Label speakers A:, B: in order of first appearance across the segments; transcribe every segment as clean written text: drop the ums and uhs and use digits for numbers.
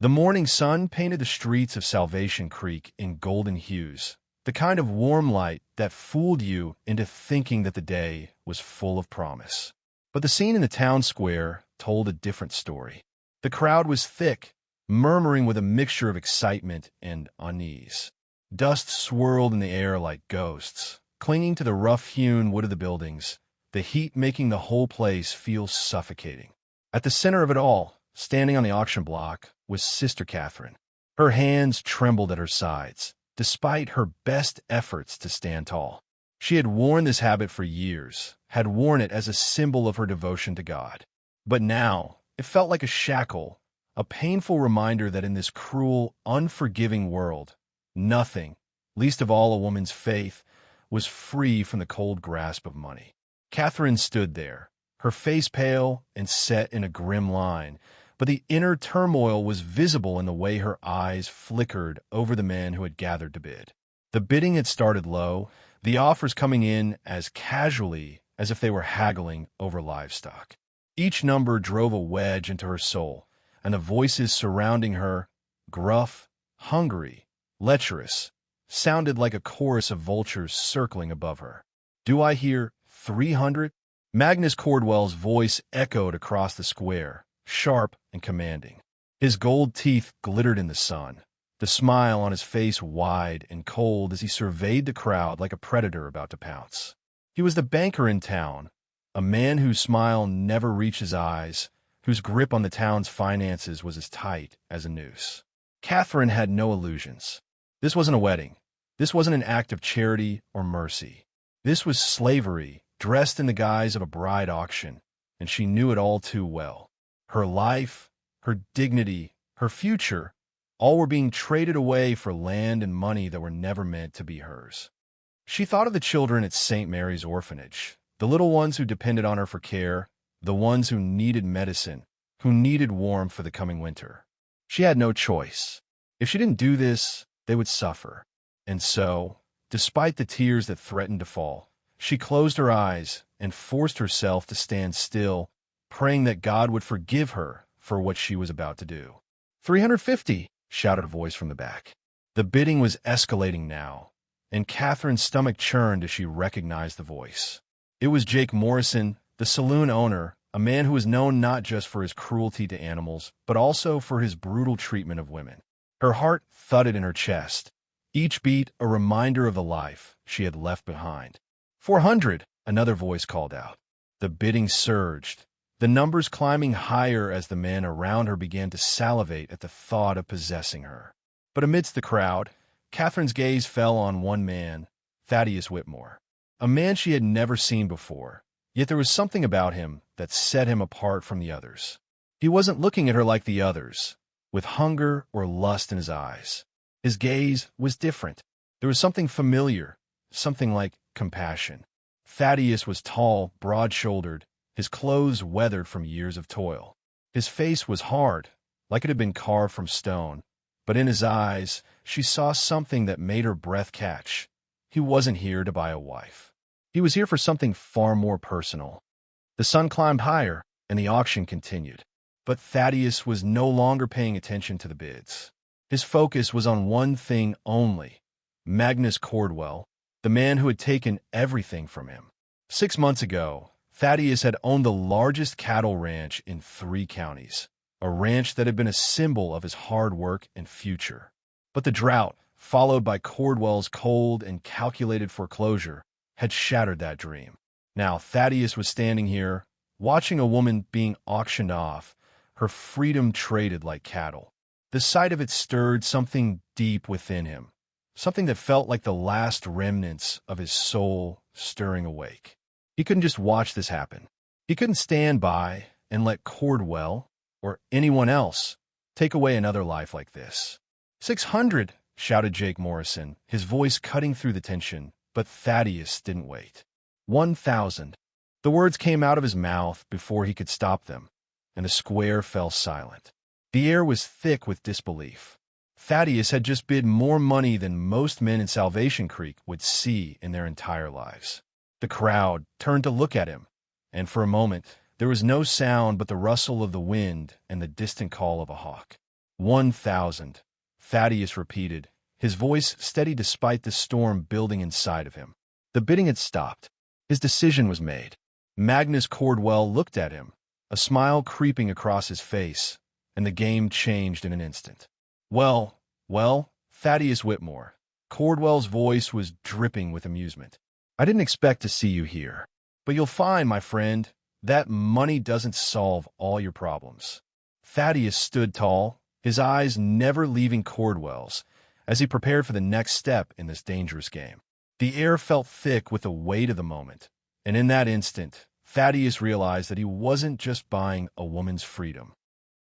A: The morning sun painted the streets of Salvation Creek in golden hues, the kind of warm light that fooled you into thinking that the day was full of promise. But the scene in the town square told a different story. The crowd was thick, murmuring with a mixture of excitement and unease. Dust swirled in the air like ghosts, clinging to the rough-hewn wood of the buildings, the heat making the whole place feel suffocating. At the center of it all, standing on the auction block, was Sister Catherine. Her hands trembled at her sides, despite her best efforts to stand tall. She had worn this habit for years, had worn it as a symbol of her devotion to God. But now, it felt like a shackle, a painful reminder that in this cruel, unforgiving world, nothing, least of all a woman's faith, was free from the cold grasp of money. Catherine stood there, her face pale and set in a grim line, but the inner turmoil was visible in the way her eyes flickered over the men who had gathered to bid. The bidding had started low, the offers coming in as casually as if they were haggling over livestock. Each number drove a wedge into her soul, and the voices surrounding her, gruff, hungry, lecherous, sounded like a chorus of vultures circling above her. "Do I hear 300? Magnus Cordwell's voice echoed across the square, sharp and commanding. His gold teeth glittered in the sun, the smile on his face wide and cold as he surveyed the crowd like a predator about to pounce. He was the banker in town, a man whose smile never reached his eyes, whose grip on the town's finances was as tight as a noose. Catherine had no illusions. This wasn't a wedding. This wasn't an act of charity or mercy. This was slavery, dressed in the guise of a bride auction, and she knew it all too well. Her life, her dignity, her future, all were being traded away for land and money that were never meant to be hers. She thought of the children at St. Mary's Orphanage, the little ones who depended on her for care, the ones who needed medicine, who needed warmth for the coming winter. She had no choice. If she didn't do this, they would suffer. And so, despite the tears that threatened to fall, she closed her eyes and forced herself to stand still, praying that God would forgive her for what she was about to do. 350, shouted a voice from the back. The bidding was escalating now, and Catherine's stomach churned as she recognized the voice. It was Jake Morrison, the saloon owner, a man who was known not just for his cruelty to animals, but also for his brutal treatment of women. Her heart thudded in her chest, each beat a reminder of the life she had left behind. 400, another voice called out. The bidding surged, the numbers climbing higher as the men around her began to salivate at the thought of possessing her. But amidst the crowd, Catherine's gaze fell on one man, Thaddius Whitmore, a man she had never seen before, yet there was something about him that set him apart from the others. He wasn't looking at her like the others, with hunger or lust in his eyes. His gaze was different. There was something familiar, something like compassion. Thaddius was tall, broad-shouldered, his clothes weathered from years of toil. His face was hard, like it had been carved from stone, but in his eyes she saw something that made her breath catch. He wasn't here to buy a wife. He was here for something far more personal. The sun climbed higher, and the auction continued. But Thaddius was no longer paying attention to the bids. His focus was on one thing only: Magnus Cordwell, the man who had taken everything from him. 6 months ago, Thaddius had owned the largest cattle ranch in 3 counties, a ranch that had been a symbol of his hard work and future. But the drought, followed by Cordwell's cold and calculated foreclosure, had shattered that dream. Now Thaddius was standing here, watching a woman being auctioned off, her freedom traded like cattle. The sight of it stirred something deep within him, something that felt like the last remnants of his soul stirring awake. He couldn't just watch this happen. He couldn't stand by and let Cordwell, or anyone else, take away another life like this. 600, shouted Jake Morrison, his voice cutting through the tension, but Thaddius didn't wait. 1,000. The words came out of his mouth before he could stop them, and the square fell silent. The air was thick with disbelief. Thaddius had just bid more money than most men in Salvation Creek would see in their entire lives. The crowd turned to look at him, and for a moment there was no sound but the rustle of the wind and the distant call of a hawk. 1,000, Thaddius repeated, his voice steady despite the storm building inside of him. The bidding had stopped. His decision was made. Magnus Cordwell looked at him, a smile creeping across his face, and the game changed in an instant. Well, Thaddius Whitmore. Cordwell's voice was dripping with amusement. I didn't expect to see you here. But you'll find, my friend, that money doesn't solve all your problems. Thaddius stood tall, his eyes never leaving Cordwell's, as he prepared for the next step in this dangerous game. The air felt thick with the weight of the moment, and in that instant, Thaddius realized that he wasn't just buying a woman's freedom.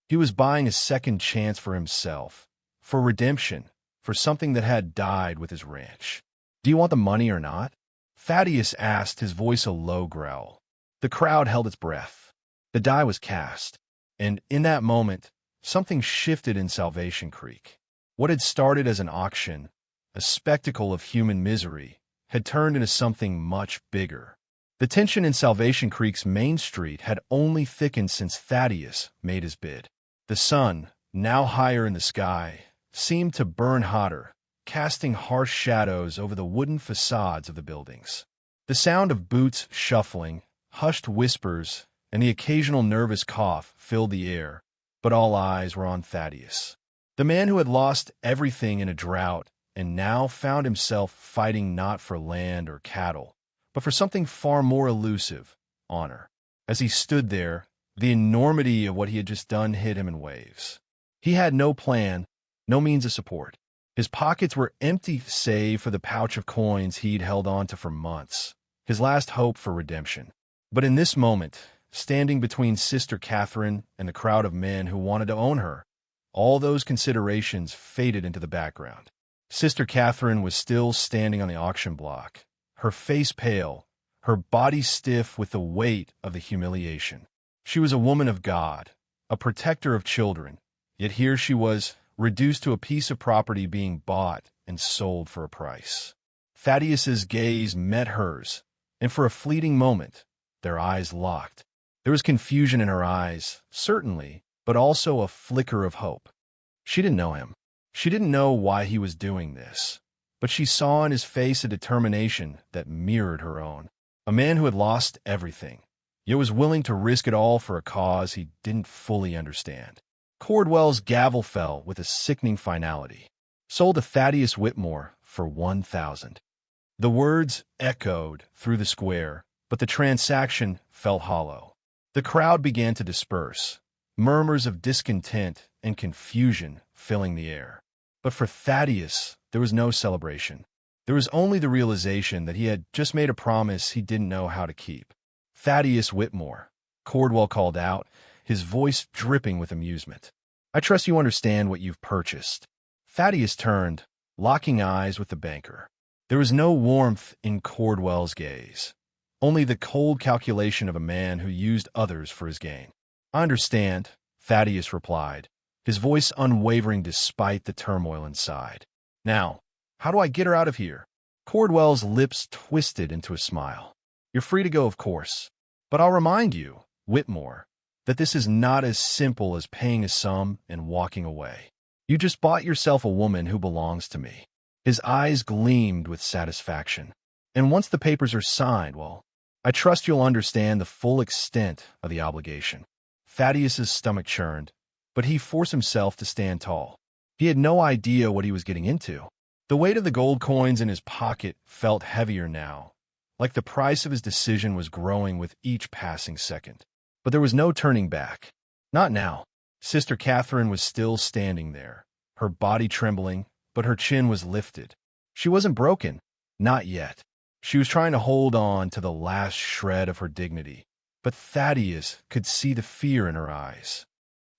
A: He was buying a second chance for himself, for redemption, for something that had died with his ranch. Do you want the money or not? Thaddius asked, his voice a low growl. The crowd held its breath. The die was cast, and in that moment, something shifted in Salvation Creek. What had started as an auction, a spectacle of human misery, had turned into something much bigger. The tension in Salvation Creek's main street had only thickened since Thaddius made his bid. The sun, now higher in the sky, seemed to burn hotter, casting harsh shadows over the wooden facades of the buildings. The sound of boots shuffling, hushed whispers, and the occasional nervous cough filled the air, but all eyes were on Thaddius. The man who had lost everything in a drought and now found himself fighting not for land or cattle, but for something far more elusive, honor. As he stood there, the enormity of what he had just done hit him in waves. He had no plan, no means of support. His pockets were empty save for the pouch of coins he'd held on to for months, his last hope for redemption. But in this moment, standing between Sister Catherine and the crowd of men who wanted to own her, all those considerations faded into the background. Sister Catherine was still standing on the auction block, her face pale, her body stiff with the weight of the humiliation. She was a woman of God, a protector of children, yet here she was, reduced to a piece of property being bought and sold for a price. Thaddius's gaze met hers, and for a fleeting moment, their eyes locked. There was confusion in her eyes, certainly, but also a flicker of hope. She didn't know him. She didn't know why he was doing this, but she saw in his face a determination that mirrored her own. A man who had lost everything, yet was willing to risk it all for a cause he didn't fully understand. Cordwell's gavel fell with a sickening finality. Sold to Thaddius Whitmore for 1,000. The words echoed through the square, but the transaction felt hollow. The crowd began to disperse, murmurs of discontent and confusion filling the air. But for Thaddius, there was no celebration. There was only the realization that he had just made a promise he didn't know how to keep. Thaddius Whitmore, Cordwell called out, his voice dripping with amusement. I trust you understand what you've purchased. Thaddius turned, locking eyes with the banker. There was no warmth in Cordwell's gaze, only the cold calculation of a man who used others for his gain. I understand, Thaddius replied, his voice unwavering despite the turmoil inside. Now, how do I get her out of here? Cordwell's lips twisted into a smile. You're free to go, of course, but I'll remind you, Whitmore, that this is not as simple as paying a sum and walking away. You just bought yourself a woman who belongs to me. His eyes gleamed with satisfaction. And once the papers are signed, well, I trust you'll understand the full extent of the obligation. Thaddius's stomach churned, but he forced himself to stand tall. He had no idea what he was getting into. The weight of the gold coins in his pocket felt heavier now, like the price of his decision was growing with each passing second. But there was no turning back. Not now. Sister Catherine was still standing there, her body trembling, but her chin was lifted. She wasn't broken. Not yet. She was trying to hold on to the last shred of her dignity. But Thaddius could see the fear in her eyes.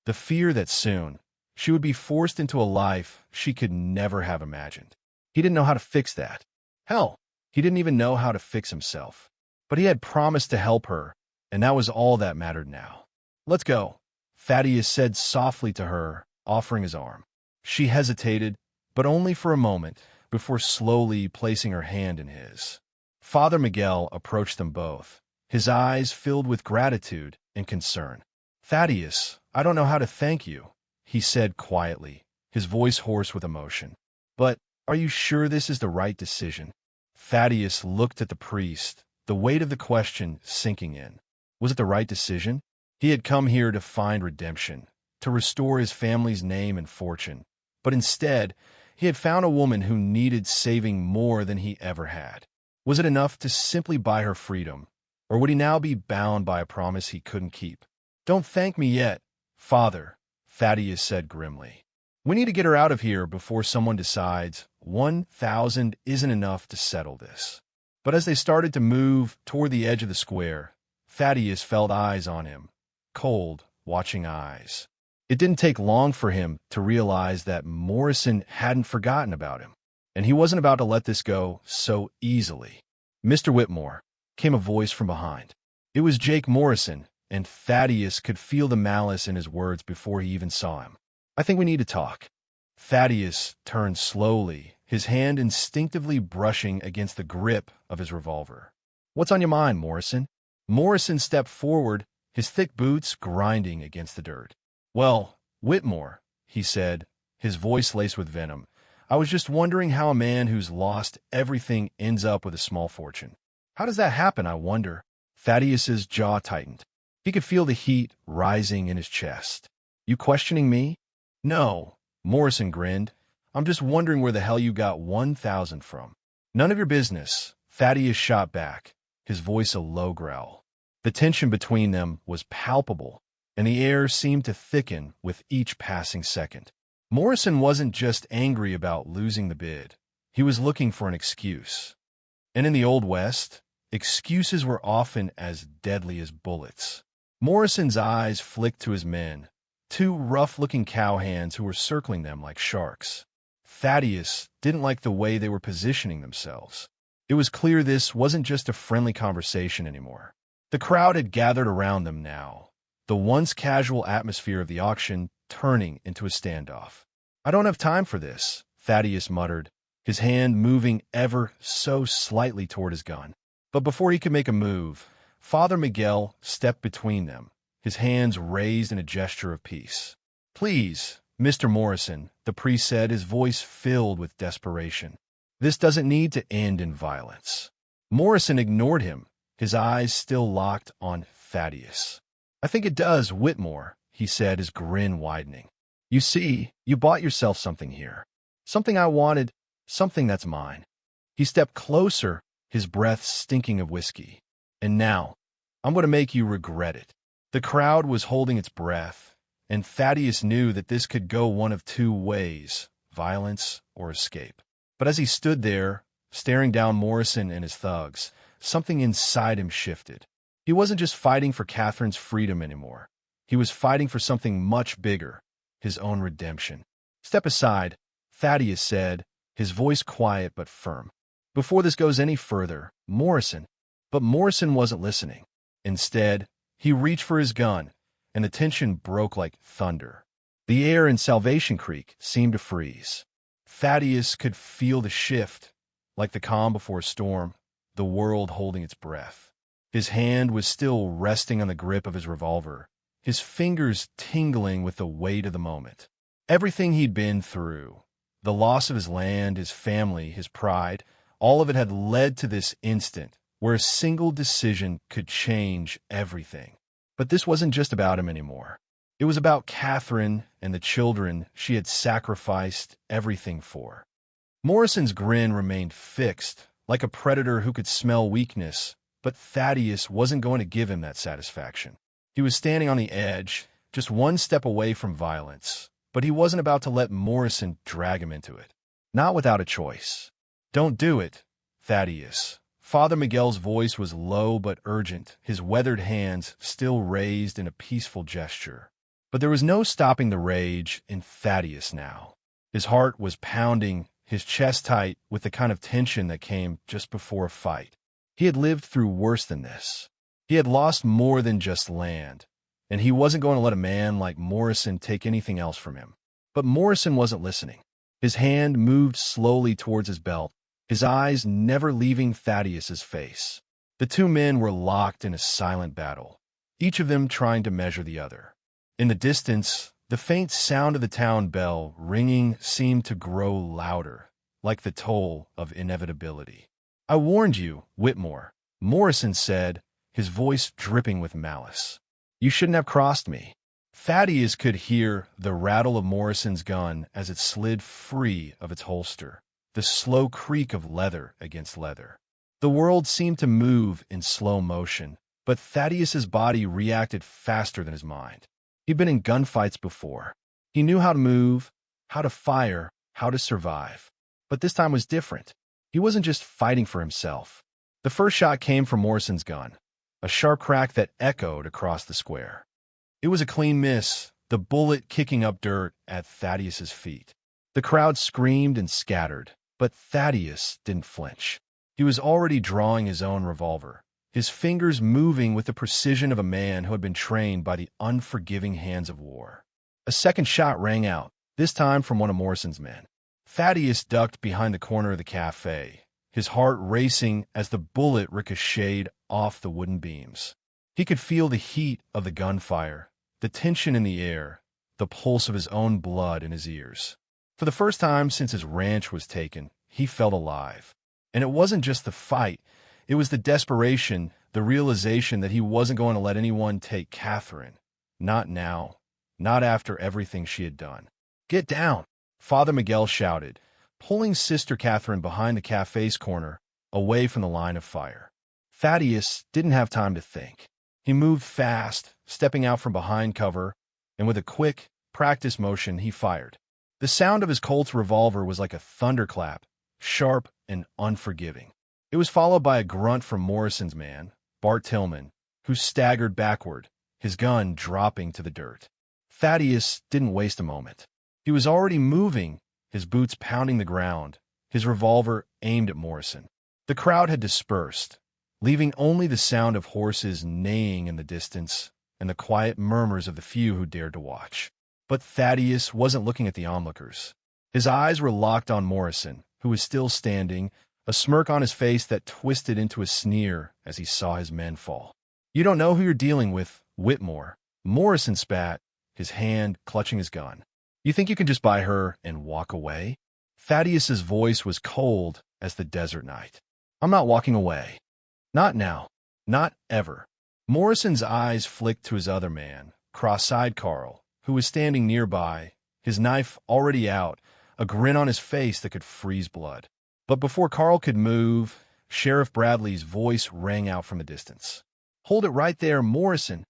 A: The fear that soon she would be forced into a life she could never have imagined. He didn't know how to fix that. Hell, he didn't even know how to fix himself. But he had promised to help her, and that was all that mattered now. Let's go, Thaddius said softly to her, offering his arm. She hesitated, but only for a moment, before slowly placing her hand in his. Father Miguel approached them both, his eyes filled with gratitude and concern. Thaddius, I don't know how to thank you, he said quietly, his voice hoarse with emotion. "But are you sure this is the right decision?" Thaddius looked at the priest, the weight of the question sinking in. Was it the right decision? He had come here to find redemption, to restore his family's name and fortune. But instead, he had found a woman who needed saving more than he ever had. Was it enough to simply buy her freedom, or would he now be bound by a promise he couldn't keep? "Don't thank me yet, Father," Thaddius said grimly. "We need to get her out of here before someone decides 1,000 isn't enough to settle this." But as they started to move toward the edge of the square, Thaddius felt eyes on him, cold, watching eyes. It didn't take long for him to realize that Morrison hadn't forgotten about him, and he wasn't about to let this go so easily. "Mr. Whitmore," came a voice from behind. It was Jake Morrison, and Thaddius could feel the malice in his words before he even saw him. "I think we need to talk." Thaddius turned slowly, his hand instinctively brushing against the grip of his revolver. "What's on your mind, Morrison?" Morrison stepped forward, his thick boots grinding against the dirt. "Well, Whitmore," he said, his voice laced with venom, "I was just wondering how a man who's lost everything ends up with a small fortune. How does that happen, I wonder?" Thaddius's jaw tightened. He could feel the heat rising in his chest. "You questioning me?" "No," Morrison grinned. "I'm just wondering where the hell you got 1,000 from." "None of your business," Thaddius shot back, his voice a low growl. The tension between them was palpable, and the air seemed to thicken with each passing second. Morrison wasn't just angry about losing the bid. He was looking for an excuse. And in the Old West, excuses were often as deadly as bullets. Morrison's eyes flicked to his men, two rough-looking cowhands who were circling them like sharks. Thaddius didn't like the way they were positioning themselves. It was clear this wasn't just a friendly conversation anymore. The crowd had gathered around them now, the once casual atmosphere of the auction turning into a standoff. "I don't have time for this," Thaddius muttered, his hand moving ever so slightly toward his gun. But before he could make a move, Father Miguel stepped between them, his hands raised in a gesture of peace. "Please, Mr. Morrison," the priest said, his voice filled with desperation. "This doesn't need to end in violence." Morrison ignored him, his eyes still locked on Thaddius. "I think it does, Whitmore," he said, his grin widening. "You see, you bought yourself something here. Something I wanted, something that's mine." He stepped closer, his breath stinking of whiskey. "And now, I'm going to make you regret it." The crowd was holding its breath, and Thaddius knew that this could go one of two ways, violence or escape. But as he stood there, staring down Morrison and his thugs, something inside him shifted. He wasn't just fighting for Catherine's freedom anymore. He was fighting for something much bigger, his own redemption. "Step aside," Thaddius said, his voice quiet but firm. "Before this goes any further, Morrison." But Morrison wasn't listening. Instead, he reached for his gun, and the tension broke like thunder. The air in Salvation Creek seemed to freeze. Thaddius could feel the shift, like the calm before a storm, the world holding its breath. His hand was still resting on the grip of his revolver, his fingers tingling with the weight of the moment. Everything he'd been through, the loss of his land, his family, his pride, all of it had led to this instant where a single decision could change everything. But this wasn't just about him anymore. It was about Catherine and the children she had sacrificed everything for. Morrison's grin remained fixed, like a predator who could smell weakness, but Thaddius wasn't going to give him that satisfaction. He was standing on the edge, just one step away from violence, but he wasn't about to let Morrison drag him into it. Not without a choice. "Don't do it, Thaddius." Father Miguel's voice was low but urgent, his weathered hands still raised in a peaceful gesture. But there was no stopping the rage in Thaddius now. His heart was pounding, his chest tight with the kind of tension that came just before a fight. He had lived through worse than this. He had lost more than just land, and he wasn't going to let a man like Morrison take anything else from him. But Morrison wasn't listening. His hand moved slowly towards his belt, his eyes never leaving Thaddius's face. The two men were locked in a silent battle, each of them trying to measure the other. In the distance, The faint sound of the town bell ringing seemed to grow louder, like the toll of inevitability. "I warned you, Whitmore," Morrison said, his voice dripping with malice. "You shouldn't have crossed me." Thaddius could hear the rattle of Morrison's gun as it slid free of its holster, the slow creak of leather against leather. The world seemed to move in slow motion, but Thaddeus's body reacted faster than his mind. He'd been in gunfights before. He knew how to move, how to fire, how to survive. But this time was different. He wasn't just fighting for himself. The first shot came from Morrison's gun, a sharp crack that echoed across the square. It was a clean miss, the bullet kicking up dirt at Thaddeus's feet. The crowd screamed and scattered, but Thaddius didn't flinch. He was already drawing his own revolver, his fingers moving with the precision of a man who had been trained by the unforgiving hands of war. A second shot rang out, this time from one of Morrison's men. Thaddius ducked behind the corner of the cafe, his heart racing as the bullet ricocheted off the wooden beams. He could feel the heat of the gunfire, the tension in the air, the pulse of his own blood in his ears. For the first time since his ranch was taken, he felt alive. And it wasn't just the fight. It was the desperation, the realization that he wasn't going to let anyone take Catherine. Not now. Not after everything she had done. "Get down!" Father Miguel shouted, pulling Sister Catherine behind the cafe's corner, away from the line of fire. Thaddeus didn't have time to think. He moved fast, stepping out from behind cover, and with a quick, practice motion, he fired. The sound of his Colt's revolver was like a thunderclap, sharp and unforgiving. It was followed by a grunt from Morrison's man, Bart Tillman, who staggered backward, his gun dropping to the dirt. Thaddeus didn't waste a moment. He was already moving, his boots pounding the ground, his revolver aimed at Morrison. The crowd had dispersed, leaving only the sound of horses neighing in the distance and the quiet murmurs of the few who dared to watch. But Thaddeus wasn't looking at the onlookers. His eyes were locked on Morrison, who was still standing, a smirk on his face that twisted into a sneer as he saw his men fall. "You don't know who you're dealing with, Whitmore," Morrison spat, his hand clutching his gun. "You think you can just buy her and walk away?" Thaddeus's voice was cold as the desert night. "I'm not walking away. Not now. Not ever." Morrison's eyes flicked to his other man, cross-eyed Carl, who was standing nearby, his knife already out, a grin on his face that could freeze blood. But before Carl could move, Sheriff Bradley's voice rang out from a distance. "Hold it right there, Morrison."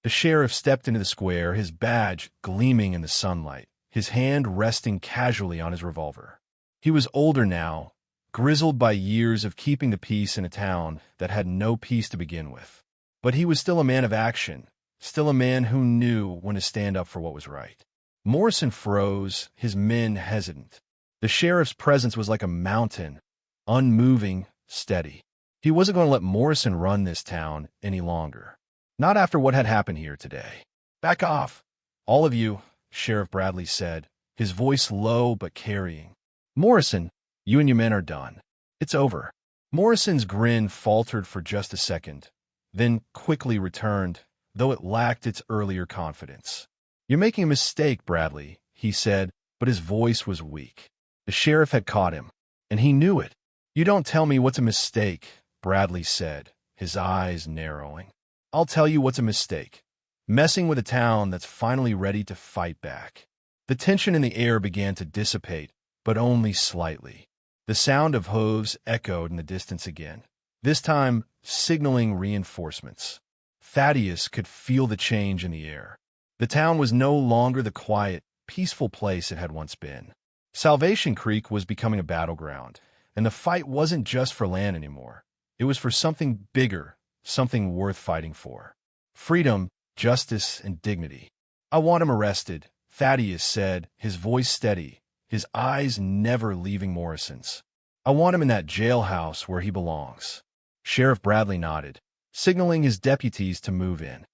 A: The sheriff stepped into the square, his badge gleaming in the sunlight, his hand resting casually on his revolver. He was older now, grizzled by years of keeping the peace in a town that had no peace to begin with. But he was still a man of action, still a man who knew when to stand up for what was right. Morrison froze, his men hesitant. The sheriff's presence was like a mountain, unmoving, steady. He wasn't going to let Morrison run this town any longer. Not after what had happened here today. "Back off, all of you," Sheriff Bradley said, his voice low but carrying. "Morrison, you and your men are done. It's over." Morrison's grin faltered for just a second, then quickly returned, though it lacked its earlier confidence. "You're making a mistake, Bradley," he said, but his voice was weak. The sheriff had caught him, and he knew it. "You don't tell me what's a mistake," Bradley said, his eyes narrowing. "I'll tell you what's a mistake. Messing with a town that's finally ready to fight back." The tension in the air began to dissipate, but only slightly. The sound of hooves echoed in the distance again, this time signaling reinforcements. Thaddeus could feel the change in the air. The town was no longer the quiet, peaceful place it had once been. Salvation Creek was becoming a battleground, and the fight wasn't just for land anymore. It was for something bigger, something worth fighting for. Freedom, justice, and dignity. "I want him arrested," Thaddeus said, his voice steady, his eyes never leaving Morrison's. "I want him in that jailhouse where he belongs." Sheriff Bradley nodded, signaling his deputies to move in.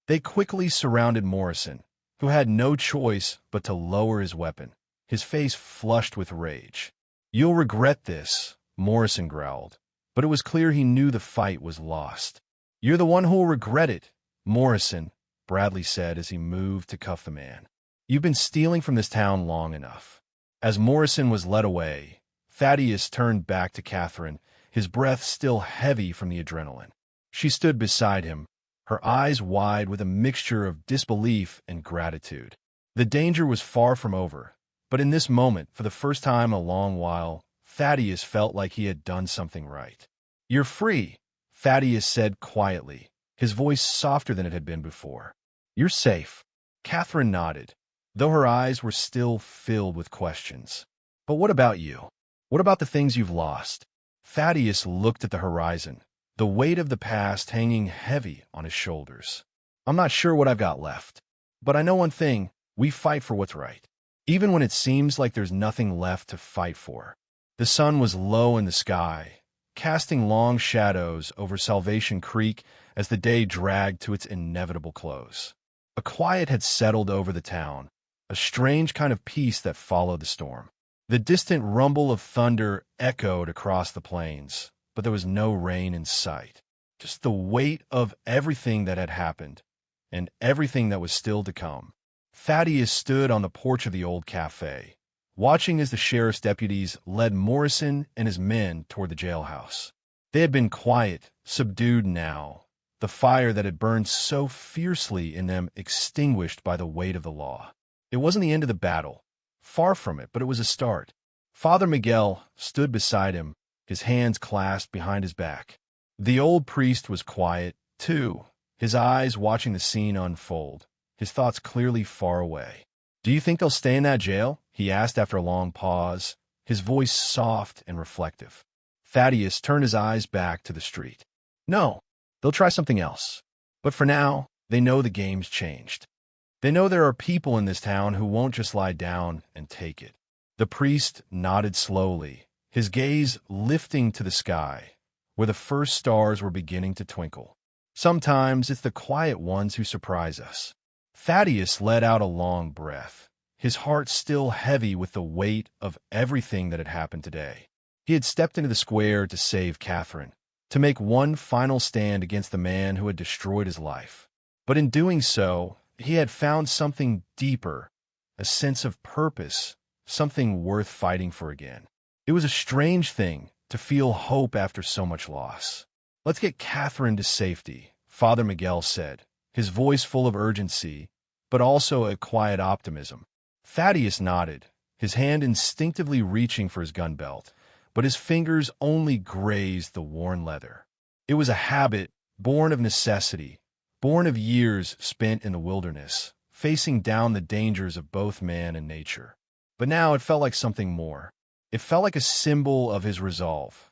A: They quickly surrounded Morrison, who had no choice but to lower his weapon, his face flushed with rage. "You'll regret this," Morrison growled, but it was clear he knew the fight was lost. "You're the one who'll regret it, Morrison," Bradley said as he moved to cuff the man. You've been stealing from this town long enough." As Morrison was led away, Thaddius turned back to Catherine, his breath still heavy from the adrenaline. She stood beside him, her eyes wide with a mixture of disbelief and gratitude. The danger was far from over, but in this moment, for the first time in a long while, Thaddius felt like he had done something right. "You're free," Thaddius said quietly, his voice softer than it had been before. "You're safe." Catherine nodded, though her eyes were still filled with questions. "But what about you? What about the things you've lost?" Thaddius looked at the horizon, the weight of the past hanging heavy on his shoulders. "I'm not sure what I've got left. But I know one thing, we fight for what's right. Even when it seems like there's nothing left to fight for." The sun was low in the sky, casting long shadows over Salvation Creek as the day dragged to its inevitable close. A quiet had settled over the town, a strange kind of peace that followed the storm. The distant rumble of thunder echoed across the plains, but there was no rain in sight. Just the weight of everything that had happened, and everything that was still to come. Thaddius stood on the porch of the old cafe, watching as the sheriff's deputies led Morrison and his men toward the jailhouse. They had been quiet, subdued now, the fire that had burned so fiercely in them extinguished by the weight of the law. It wasn't the end of the battle, far from it, but it was a start. Father Miguel stood beside him, his hands clasped behind his back. The old priest was quiet, too, his eyes watching the scene unfold, his thoughts clearly far away. "Do you think they'll stay in that jail?" he asked after a long pause, his voice soft and reflective. Thaddius turned his eyes back to the street. "No, they'll try something else. But for now, they know the game's changed. They know there are people in this town who won't just lie down and take it." The priest nodded slowly, his gaze lifting to the sky, where the first stars were beginning to twinkle. "Sometimes it's the quiet ones who surprise us." Thaddius let out a long breath, his heart still heavy with the weight of everything that had happened today. He had stepped into the square to save Catherine, to make one final stand against the man who had destroyed his life. But in doing so, he had found something deeper, a sense of purpose, something worth fighting for again. It was a strange thing to feel hope after so much loss. "Let's get Catherine to safety," Father Miguel said, his voice full of urgency, but also a quiet optimism. Thaddius nodded, his hand instinctively reaching for his gun belt, but his fingers only grazed the worn leather. It was a habit born of necessity, born of years spent in the wilderness, facing down the dangers of both man and nature. But now it felt like something more. It felt like a symbol of his resolve,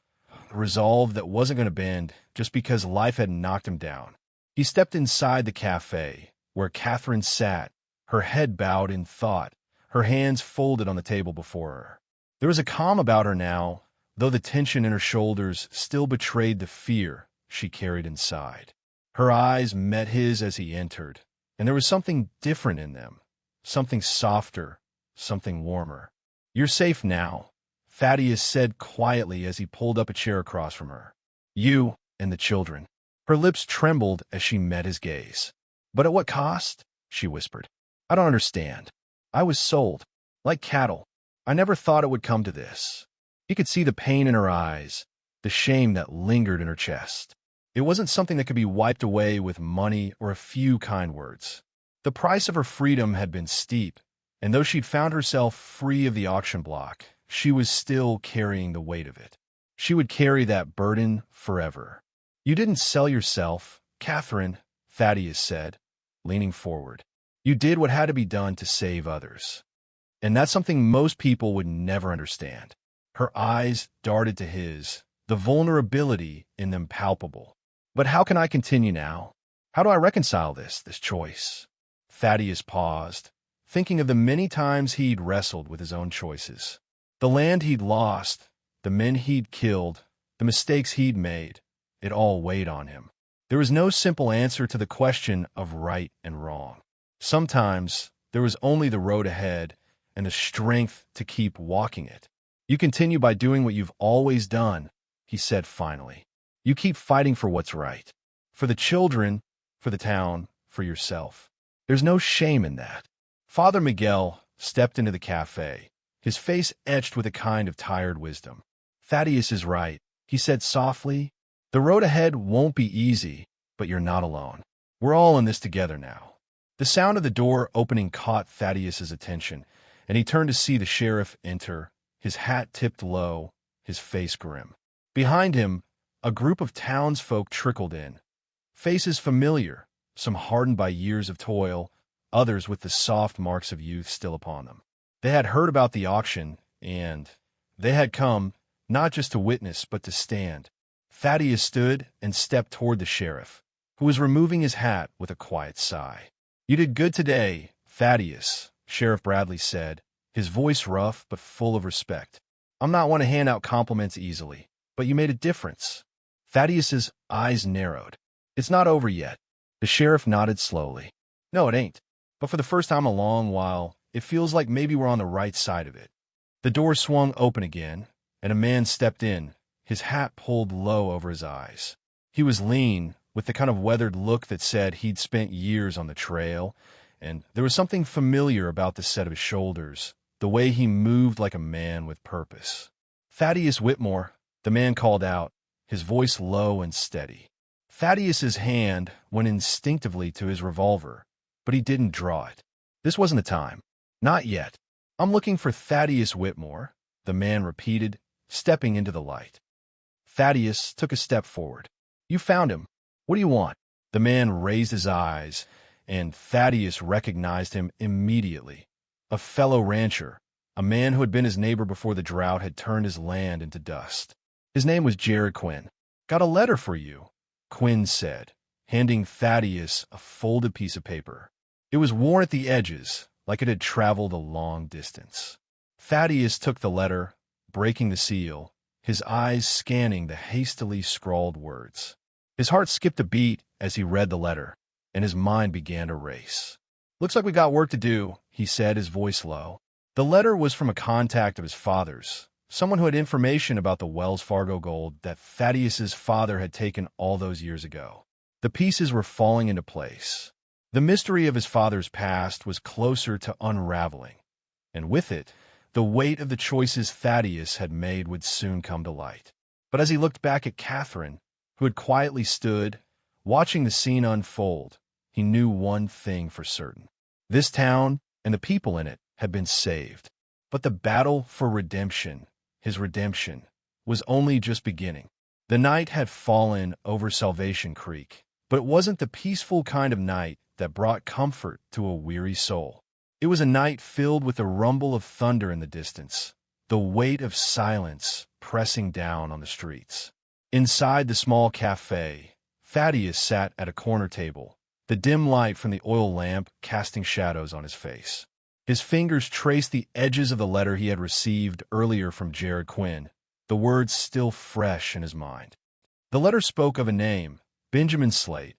A: a resolve that wasn't going to bend just because life had knocked him down. He stepped inside the cafe, where Catherine sat, her head bowed in thought, her hands folded on the table before her. There was a calm about her now, though the tension in her shoulders still betrayed the fear she carried inside. Her eyes met his as he entered, and there was something different in them, something softer, something warmer. "You're safe now," Thaddius said quietly as he pulled up a chair across from her. "You and the children." Her lips trembled as she met his gaze. "But at what cost?" she whispered. "I don't understand. I was sold, like cattle. I never thought it would come to this." He could see the pain in her eyes, the shame that lingered in her chest. It wasn't something that could be wiped away with money or a few kind words. The price of her freedom had been steep, and though she'd found herself free of the auction block, she was still carrying the weight of it. She would carry that burden forever. "You didn't sell yourself, Catherine," Thaddius said, leaning forward. "You did what had to be done to save others. And that's something most people would never understand." Her eyes darted to his, the vulnerability in them palpable. "But how can I continue now? How do I reconcile this choice?" Thaddius paused, thinking of the many times he'd wrestled with his own choices. The land he'd lost, the men he'd killed, the mistakes he'd made, it all weighed on him. There was no simple answer to the question of right and wrong. Sometimes there was only the road ahead and the strength to keep walking it. "You continue by doing what you've always done," he said finally. "You keep fighting for what's right. For the children, for the town, for yourself. There's no shame in that." Father Miguel stepped into the cafe, his face etched with a kind of tired wisdom. "Thaddius is right," he said softly. "The road ahead won't be easy, but you're not alone. We're all in this together now." The sound of the door opening caught Thaddius's attention, and he turned to see the sheriff enter, his hat tipped low, his face grim. Behind him, a group of townsfolk trickled in, faces familiar, some hardened by years of toil, others with the soft marks of youth still upon them. They had heard about the auction, and they had come, not just to witness, but to stand. Thaddius stood and stepped toward the sheriff, who was removing his hat with a quiet sigh. "You did good today, Thaddius," Sheriff Bradley said, his voice rough but full of respect. "I'm not one to hand out compliments easily, but you made a difference." Thaddeus's eyes narrowed. "It's not over yet." The sheriff nodded slowly. "No, it ain't. But for the first time in a long while, it feels like maybe we're on the right side of it." The door swung open again, and a man stepped in, his hat pulled low over his eyes. He was lean, with the kind of weathered look that said he'd spent years on the trail, and there was something familiar about the set of his shoulders, the way he moved like a man with purpose. "Thaddius Whitmore," the man called out, his voice low and steady. Thaddeus's hand went instinctively to his revolver, but he didn't draw it. This wasn't the time. Not yet. "I'm looking for Thaddius Whitmore," the man repeated, stepping into the light. Thaddeus took a step forward. "You found him. What do you want?" The man raised his eyes, and Thaddeus recognized him immediately. A fellow rancher, a man who had been his neighbor before the drought had turned his land into dust. His name was Jared Quinn. "Got a letter for you," Quinn said, handing Thaddeus a folded piece of paper. It was worn at the edges, like it had traveled a long distance. Thaddeus took the letter, breaking the seal, his eyes scanning the hastily scrawled words. His heart skipped a beat as he read the letter, and his mind began to race. "Looks like we got work to do," he said, his voice low. The letter was from a contact of his father's, someone who had information about the Wells Fargo gold that Thaddeus's father had taken all those years ago. The pieces were falling into place. The mystery of his father's past was closer to unraveling, and with it, the weight of the choices Thaddeus had made would soon come to light. But as he looked back at Catherine, who had quietly stood, watching the scene unfold, he knew one thing for certain. This town and the people in it had been saved. But the battle for redemption, his redemption, was only just beginning. The night had fallen over Salvation Creek, but it wasn't the peaceful kind of night that brought comfort to a weary soul. It was a night filled with the rumble of thunder in the distance, the weight of silence pressing down on the streets. Inside the small cafe, Thaddeus sat at a corner table, the dim light from the oil lamp casting shadows on his face. His fingers traced the edges of the letter he had received earlier from Jared Quinn, the words still fresh in his mind. The letter spoke of a name, Benjamin Slate,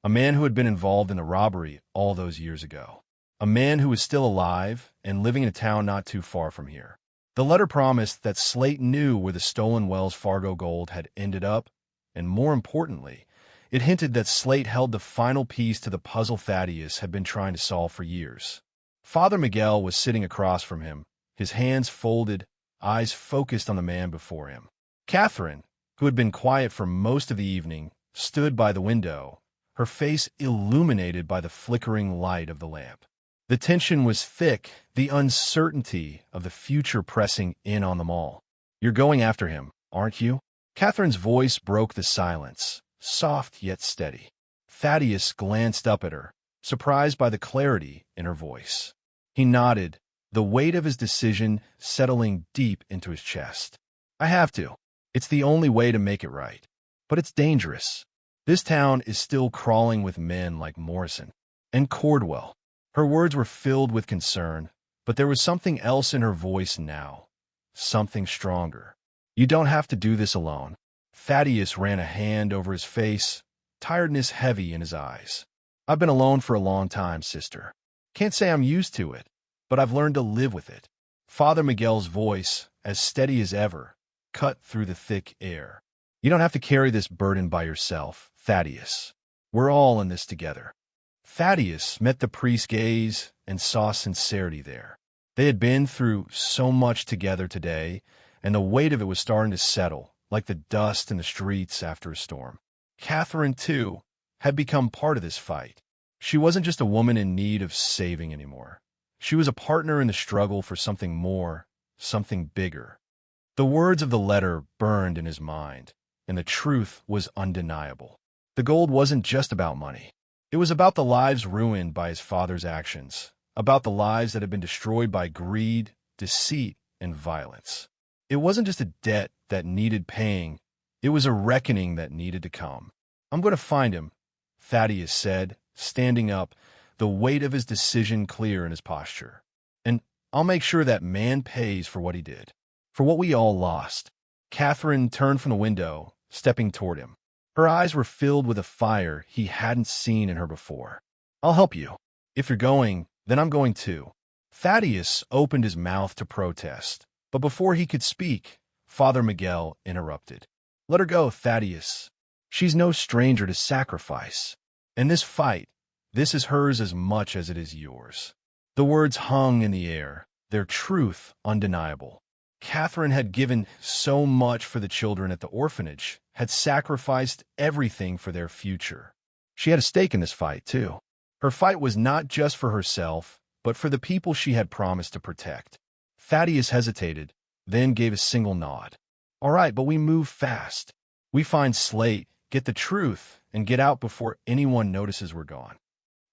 A: a man who had been involved in the robbery all those years ago, a man who was still alive and living in a town not too far from here. The letter promised that Slate knew where the stolen Wells Fargo gold had ended up, and more importantly, it hinted that Slate held the final piece to the puzzle Thaddeus had been trying to solve for years. Father Miguel was sitting across from him, his hands folded, eyes focused on the man before him. Catherine, who had been quiet for most of the evening, stood by the window, her face illuminated by the flickering light of the lamp. The tension was thick, the uncertainty of the future pressing in on them all. "You're going after him, aren't you?" Catherine's voice broke the silence, soft yet steady. Thaddeus glanced up at her, surprised by the clarity in her voice. He nodded, the weight of his decision settling deep into his chest. "I have to. It's the only way to make it right. But it's dangerous. This town is still crawling with men like Morrison and Cordwell." Her words were filled with concern, but there was something else in her voice now, something stronger. "You don't have to do this alone." Thaddeus ran a hand over his face, tiredness heavy in his eyes. "I've been alone for a long time, sister. Can't say I'm used to it, but I've learned to live with it." Father Miguel's voice, as steady as ever, cut through the thick air. "You don't have to carry this burden by yourself, Thaddeus. We're all in this together." Thaddius met the priest's gaze and saw sincerity there. They had been through so much together today, and the weight of it was starting to settle, like the dust in the streets after a storm. Catherine, too, had become part of this fight. She wasn't just a woman in need of saving anymore. She was a partner in the struggle for something more, something bigger. The words of the letter burned in his mind, and the truth was undeniable. The gold wasn't just about money. It was about the lives ruined by his father's actions, about the lives that had been destroyed by greed, deceit, and violence. It wasn't just a debt that needed paying, it was a reckoning that needed to come. "I'm going to find him," Thaddius said, standing up, the weight of his decision clear in his posture. "And I'll make sure that man pays for what he did, for what we all lost." Catherine turned from the window, stepping toward him. Her eyes were filled with a fire he hadn't seen in her before. "I'll help you. If you're going, then I'm going too." Thaddius opened his mouth to protest, but before he could speak, Father Miguel interrupted. "Let her go, Thaddius. She's no stranger to sacrifice. And this fight, this is hers as much as it is yours." The words hung in the air, their truth undeniable. Catherine had given so much for the children at the orphanage, had sacrificed everything for their future. She had a stake in this fight, too. Her fight was not just for herself, but for the people she had promised to protect. Thaddius hesitated, then gave a single nod. "All right, but we move fast. We find Slate, get the truth, and get out before anyone notices we're gone."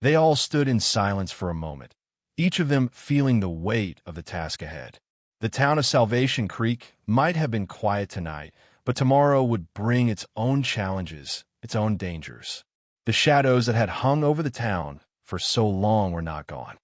A: They all stood in silence for a moment, each of them feeling the weight of the task ahead. The town of Salvation Creek might have been quiet tonight, but tomorrow would bring its own challenges, its own dangers. The shadows that had hung over the town for so long were not gone.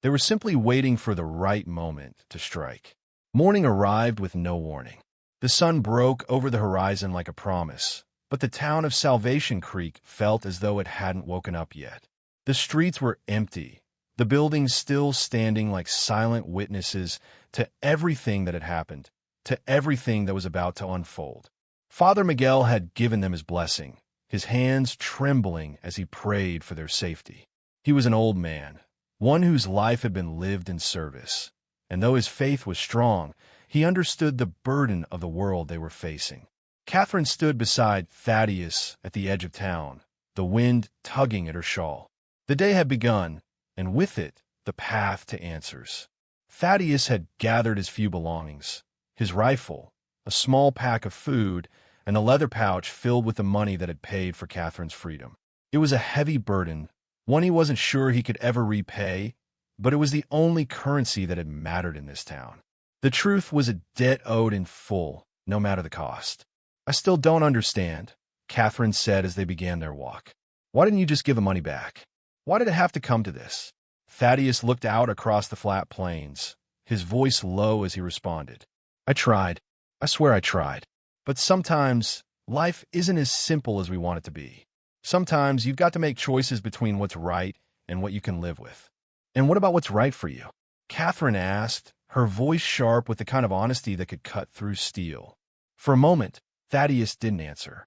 A: They were simply waiting for the right moment to strike. Morning arrived with no warning. The sun broke over the horizon like a promise, but the town of Salvation Creek felt as though it hadn't woken up yet. The streets were empty, the buildings still standing like silent witnesses to everything that had happened, to everything that was about to unfold. Father Miguel had given them his blessing, his hands trembling as he prayed for their safety. He was an old man, one whose life had been lived in service, and though his faith was strong, he understood the burden of the world they were facing. Catherine stood beside Thaddius at the edge of town, the wind tugging at her shawl. The day had begun, and with it, the path to answers. Thaddius had gathered his few belongings, his rifle, a small pack of food, and a leather pouch filled with the money that had paid for Catherine's freedom. It was a heavy burden, one he wasn't sure he could ever repay, but it was the only currency that had mattered in this town. The truth was a debt owed in full, no matter the cost. "I still don't understand," Catherine said as they began their walk. "Why didn't you just give the money back? Why did it have to come to this?" Thaddius looked out across the flat plains, his voice low as he responded. "I tried. I swear I tried. But sometimes life isn't as simple as we want it to be. Sometimes you've got to make choices between what's right and what you can live with." "And what about what's right for you?" Catherine asked, her voice sharp with the kind of honesty that could cut through steel. For a moment, Thaddius didn't answer.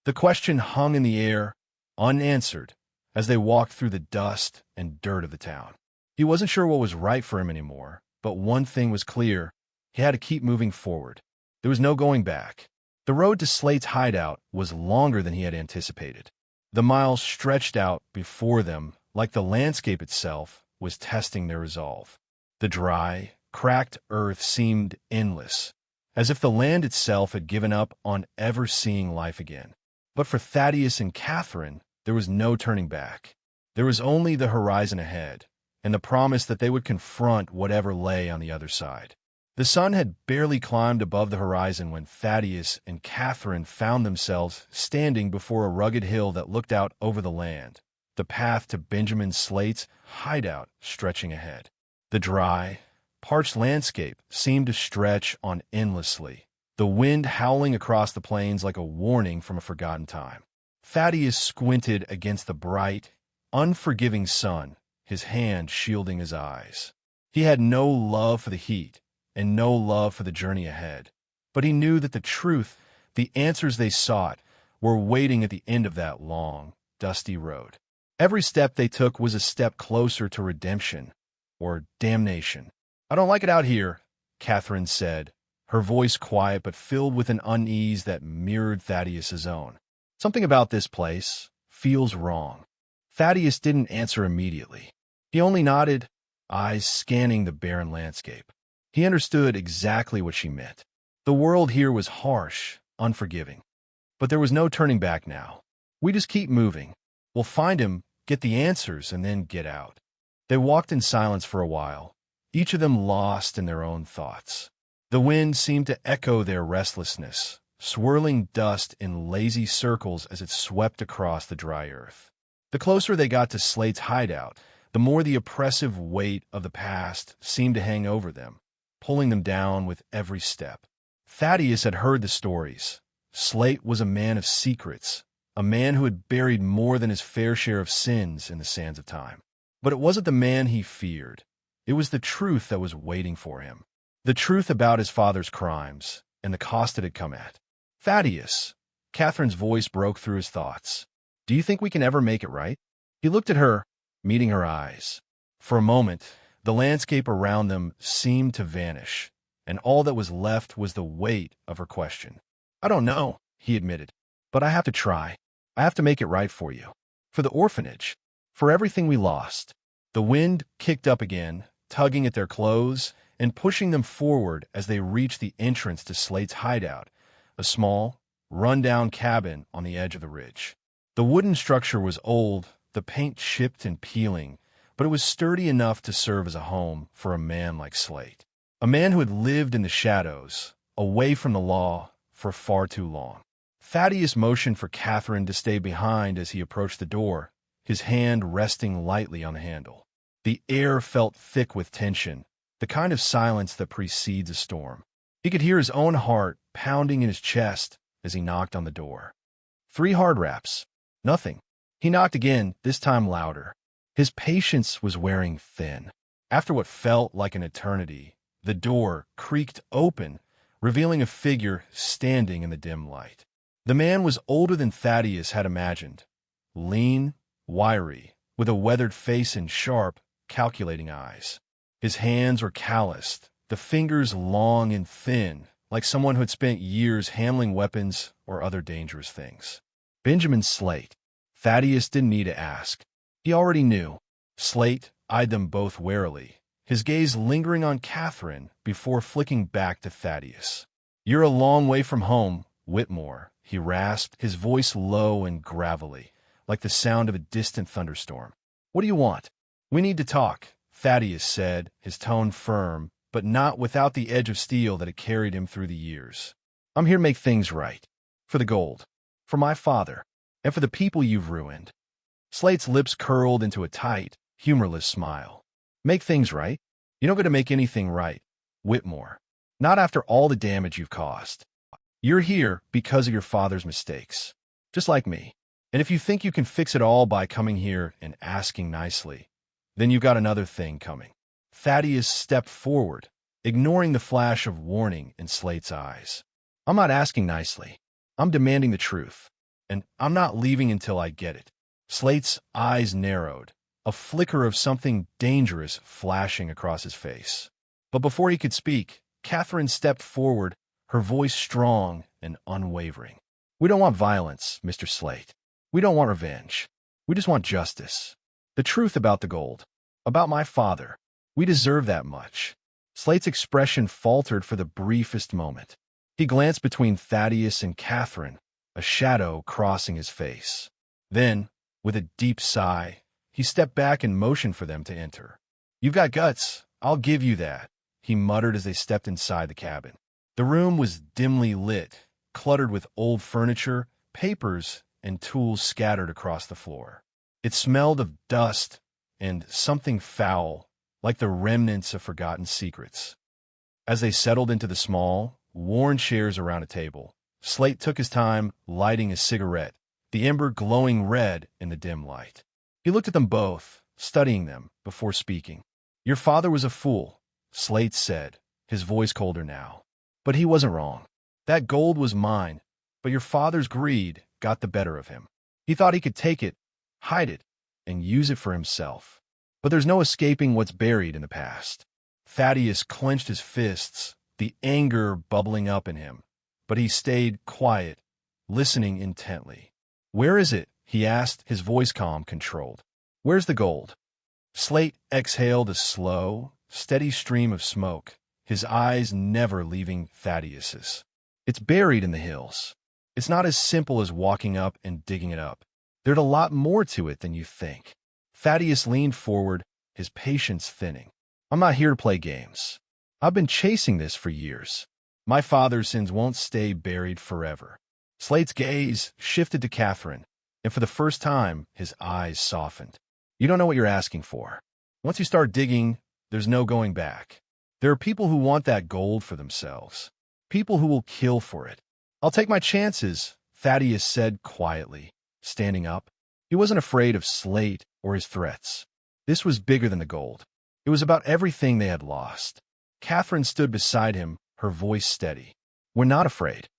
A: The question hung in the air, unanswered, as they walked through the dust and dirt of the town. He wasn't sure what was right for him anymore, but one thing was clear. He had to keep moving forward. There was no going back. The road to Slate's hideout was longer than he had anticipated. The miles stretched out before them like the landscape itself was testing their resolve. The dry, cracked earth seemed endless, as if the land itself had given up on ever seeing life again. But for Thaddius and Catherine, there was no turning back. There was only the horizon ahead, and the promise that they would confront whatever lay on the other side. The sun had barely climbed above the horizon when Thaddius and Catherine found themselves standing before a rugged hill that looked out over the land, the path to Benjamin Slate's hideout stretching ahead. The dry, parched landscape seemed to stretch on endlessly, the wind howling across the plains like a warning from a forgotten time. Thaddius squinted against the bright, unforgiving sun, his hand shielding his eyes. He had no love for the heat and no love for the journey ahead, but he knew that the truth, the answers they sought, were waiting at the end of that long, dusty road. Every step they took was a step closer to redemption, or damnation. "I don't like it out here," Catherine said, her voice quiet but filled with an unease that mirrored Thaddius's own. "Something about this place feels wrong." Thaddius didn't answer immediately. He only nodded, eyes scanning the barren landscape. He understood exactly what she meant. The world here was harsh, unforgiving. But there was no turning back now. "We just keep moving. We'll find him, get the answers, and then get out." They walked in silence for a while, each of them lost in their own thoughts. The wind seemed to echo their restlessness, swirling dust in lazy circles as it swept across the dry earth. The closer they got to Slate's hideout, the more the oppressive weight of the past seemed to hang over them, pulling them down with every step. Thaddius had heard the stories. Slate was a man of secrets, a man who had buried more than his fair share of sins in the sands of time. But it wasn't the man he feared. It was the truth that was waiting for him. The truth about his father's crimes and the cost it had come at. "Thaddius," Catherine's voice broke through his thoughts. "Do you think we can ever make it right?" He looked at her, meeting her eyes. For a moment, the landscape around them seemed to vanish, and all that was left was the weight of her question. "I don't know," he admitted, "but I have to try. I have to make it right for you. For the orphanage. For everything we lost." The wind kicked up again, tugging at their clothes and pushing them forward as they reached the entrance to Slate's hideout, a small, run-down cabin on the edge of the ridge. The wooden structure was old, the paint chipped and peeling, but it was sturdy enough to serve as a home for a man like Slate. A man who had lived in the shadows, away from the law, for far too long. Thaddius motioned for Catherine to stay behind as he approached the door, his hand resting lightly on the handle. The air felt thick with tension, the kind of silence that precedes a storm. He could hear his own heart pounding in his chest as he knocked on the door. 3 hard raps. Nothing. He knocked again, this time louder. His patience was wearing thin. After what felt like an eternity, the door creaked open, revealing a figure standing in the dim light. The man was older than Thaddius had imagined. Lean, wiry, with a weathered face and sharp, calculating eyes. His hands were calloused, the fingers long and thin, like someone who had spent years handling weapons or other dangerous things. Benjamin Slate. Thaddius didn't need to ask. He already knew. Slate eyed them both warily, his gaze lingering on Catherine before flicking back to Thaddius. "You're a long way from home, Whitmore," he rasped, his voice low and gravelly, like the sound of a distant thunderstorm. "What do you want?" "We need to talk," Thaddius said, his tone firm, but not without the edge of steel that had carried him through the years. "I'm here to make things right. For the gold. For my father. And for the people you've ruined." Slate's lips curled into a tight, humorless smile. "Make things right? You don't get to make anything right, Whitmore. Not after all the damage you've caused. You're here because of your father's mistakes. Just like me. And if you think you can fix it all by coming here and asking nicely, then you've got another thing coming." Thaddius stepped forward, ignoring the flash of warning in Slate's eyes. "I'm not asking nicely. I'm demanding the truth. And I'm not leaving until I get it." Slate's eyes narrowed, a flicker of something dangerous flashing across his face. But before he could speak, Catherine stepped forward, her voice strong and unwavering. "We don't want violence, Mr. Slate. We don't want revenge. We just want justice. The truth about the gold. About my father. We deserve that much." Slate's expression faltered for the briefest moment. He glanced between Thaddius and Catherine, a shadow crossing his face. Then, with a deep sigh, he stepped back and motioned for them to enter. "You've got guts. I'll give you that," he muttered as they stepped inside the cabin. The room was dimly lit, cluttered with old furniture, papers, and tools scattered across the floor. It smelled of dust and something foul, like the remnants of forgotten secrets. As they settled into the small, worn chairs around a table, Slate took his time lighting a cigarette, the ember glowing red in the dim light. He looked at them both, studying them, before speaking. "Your father was a fool," Slate said, his voice colder now. "But he wasn't wrong. That gold was mine, but your father's greed got the better of him. He thought he could take it, hide it, and use it for himself. But there's no escaping what's buried in the past. Thaddius clenched his fists, the anger bubbling up in him. But he stayed quiet, listening intently. "Where is it?" he asked, his voice calm, controlled. "Where's the gold?" Slate exhaled a slow, steady stream of smoke, his eyes never leaving Thaddius's. "It's buried in the hills. It's not as simple as walking up and digging it up. There's a lot more to it than you think." Thaddius leaned forward, his patience thinning. "I'm not here to play games. I've been chasing this for years. My father's sins won't stay buried forever." Slate's gaze shifted to Catherine, and for the first time, his eyes softened. "You don't know what you're asking for. Once you start digging, there's no going back. There are people who want that gold for themselves. People who will kill for it. I'll take my chances," Thaddius said quietly, standing up. He wasn't afraid of Slate or his threats. This was bigger than the gold. It was about everything they had lost. Catherine stood beside him, her voice steady. "We're not afraid.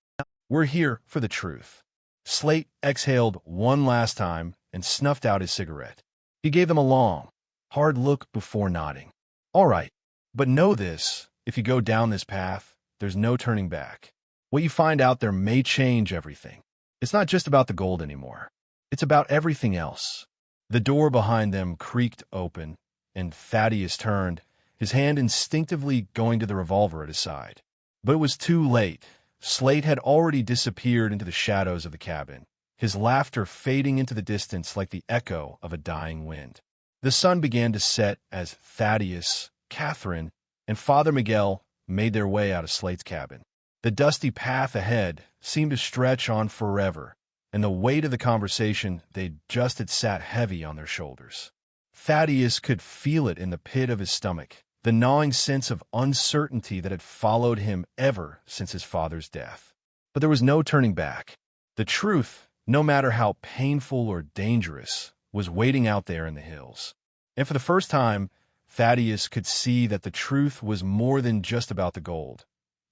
A: We're here for the truth." Slate exhaled one last time and snuffed out his cigarette. He gave them a long, hard look before nodding. "All right, but know this, if you go down this path, there's no turning back. What you find out there may change everything. It's not just about the gold anymore. It's about everything else." The door behind them creaked open, and Thaddius turned, his hand instinctively going to the revolver at his side. But it was too late. Slate had already disappeared into the shadows of the cabin, his laughter fading into the distance like the echo of a dying wind. The sun began to set as Thaddius, Catherine, and Father Miguel made their way out of Slate's cabin. The dusty path ahead seemed to stretch on forever, and the weight of the conversation they'd just had sat heavy on their shoulders. Thaddius could feel it in the pit of his stomach, the gnawing sense of uncertainty that had followed him ever since his father's death. But there was no turning back. The truth, no matter how painful or dangerous, was waiting out there in the hills. And for the first time, Thaddius could see that the truth was more than just about the gold.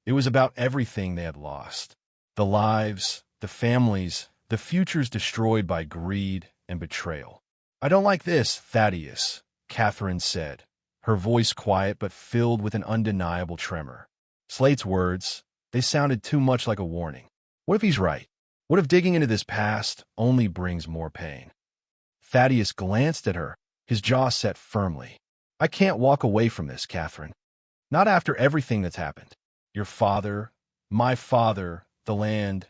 A: It was about everything they had lost. The lives, the families, the futures destroyed by greed and betrayal. "I don't like this, Thaddius," Catherine said, her voice quiet but filled with an undeniable tremor. Slate's words, they sounded too much like a warning. What if he's right? What if digging into this past only brings more pain? Thaddius glanced at her, his jaw set firmly. "I can't walk away from this, Catherine. Not after everything that's happened. Your father, my father, the land.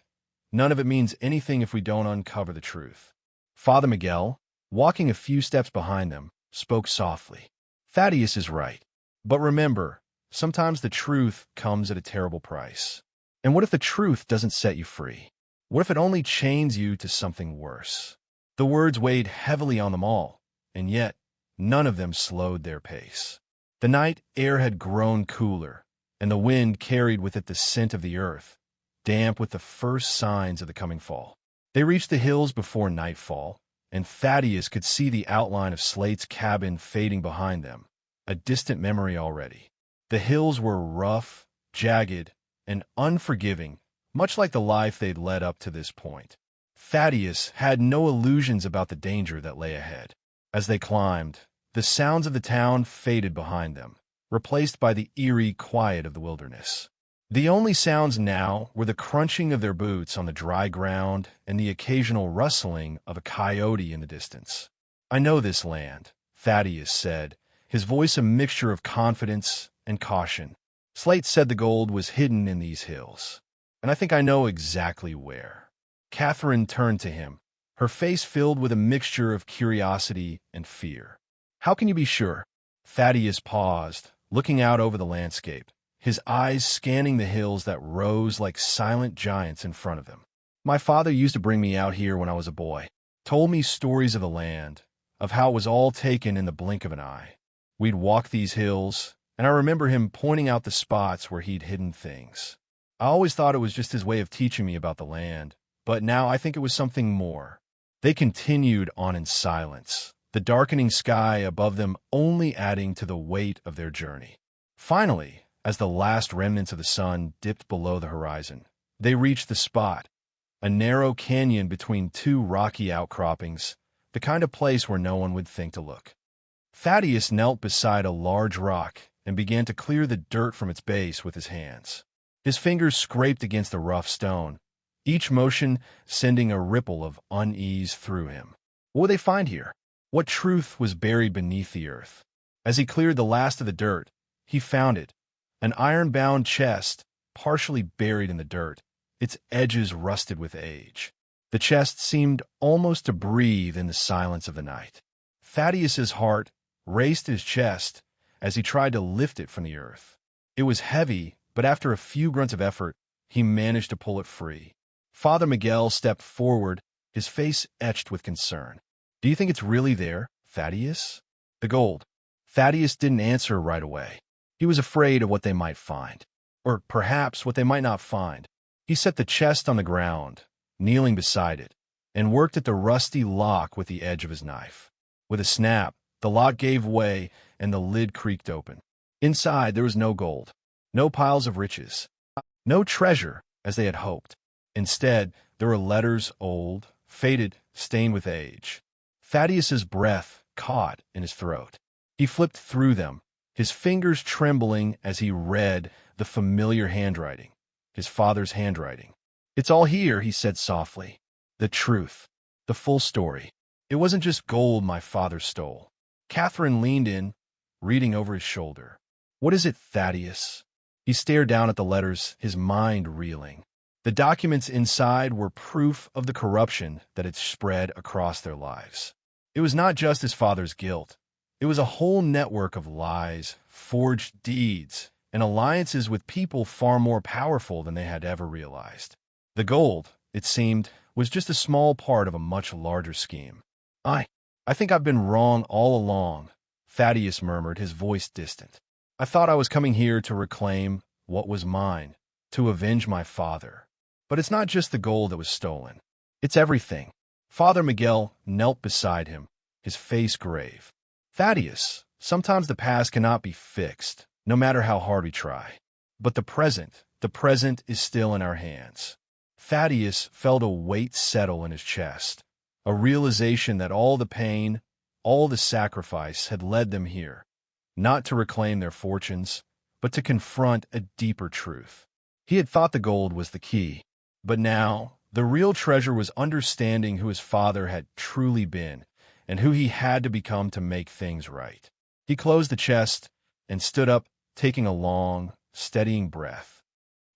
A: None of it means anything if we don't uncover the truth." Father Miguel, walking a few steps behind them, spoke softly. "Thaddius is right. But remember, sometimes the truth comes at a terrible price. And what if the truth doesn't set you free? What if it only chains you to something worse?" The words weighed heavily on them all, and yet none of them slowed their pace. The night air had grown cooler, and the wind carried with it the scent of the earth, damp with the first signs of the coming fall. They reached the hills before nightfall, and Thaddius could see the outline of Slate's cabin fading behind them, a distant memory already. The hills were rough, jagged, and unforgiving, much like the life they'd led up to this point. Thaddius had no illusions about the danger that lay ahead. As they climbed, the sounds of the town faded behind them, replaced by the eerie quiet of the wilderness. The only sounds now were the crunching of their boots on the dry ground and the occasional rustling of a coyote in the distance. "I know this land," Thaddius said, his voice a mixture of confidence and caution. "Slate said the gold was hidden in these hills, and I think I know exactly where." Catherine turned to him, her face filled with a mixture of curiosity and fear. "How can you be sure?" Thaddius paused, looking out over the landscape, his eyes scanning the hills that rose like silent giants in front of them. "My father used to bring me out here when I was a boy, told me stories of the land, of how it was all taken in the blink of an eye. We'd walk these hills, and I remember him pointing out the spots where he'd hidden things. I always thought it was just his way of teaching me about the land, but now I think it was something more." They continued on in silence, the darkening sky above them only adding to the weight of their journey. Finally, as the last remnants of the sun dipped below the horizon, they reached the spot, a narrow canyon between two rocky outcroppings, the kind of place where no one would think to look. Thaddius knelt beside a large rock and began to clear the dirt from its base with his hands. His fingers scraped against the rough stone, each motion sending a ripple of unease through him. What would they find here? What truth was buried beneath the earth? As he cleared the last of the dirt, he found it, an iron-bound chest, partially buried in the dirt, its edges rusted with age. The chest seemed almost to breathe in the silence of the night. Thaddius's heart raced his chest as he tried to lift it from the earth. It was heavy, but after a few grunts of effort, he managed to pull it free. Father Miguel stepped forward, his face etched with concern. "Do you think it's really there, Thaddius?" "The gold." Thaddius didn't answer right away. He was afraid of what they might find, or perhaps what they might not find. He set the chest on the ground, kneeling beside it, and worked at the rusty lock with the edge of his knife. With a snap, the lock gave way and the lid creaked open. Inside, there was no gold, no piles of riches, no treasure as they had hoped. Instead, there were letters, old, faded, stained with age. Thaddius's breath caught in his throat. He flipped through them, his fingers trembling as he read the familiar handwriting, his father's handwriting. "It's all here," he said softly. "The truth, the full story. It wasn't just gold my father stole." Catherine leaned in, reading over his shoulder. "What is it, Thaddius?" He stared down at the letters, his mind reeling. The documents inside were proof of the corruption that had spread across their lives. It was not just his father's guilt. It was a whole network of lies, forged deeds, and alliances with people far more powerful than they had ever realized. The gold, it seemed, was just a small part of a much larger scheme. I think I've been wrong all along," Thaddius murmured, his voice distant. "I thought I was coming here to reclaim what was mine, to avenge my father. But it's not just the gold that was stolen. It's everything." Father Miguel knelt beside him, his face grave. "Thaddius, sometimes the past cannot be fixed, no matter how hard we try. But the present is still in our hands." Thaddius felt a weight settle in his chest, a realization that all the pain, all the sacrifice had led them here, not to reclaim their fortunes, but to confront a deeper truth. He had thought the gold was the key, but now the real treasure was understanding who his father had truly been and who he had to become to make things right. He closed the chest and stood up, taking a long, steadying breath.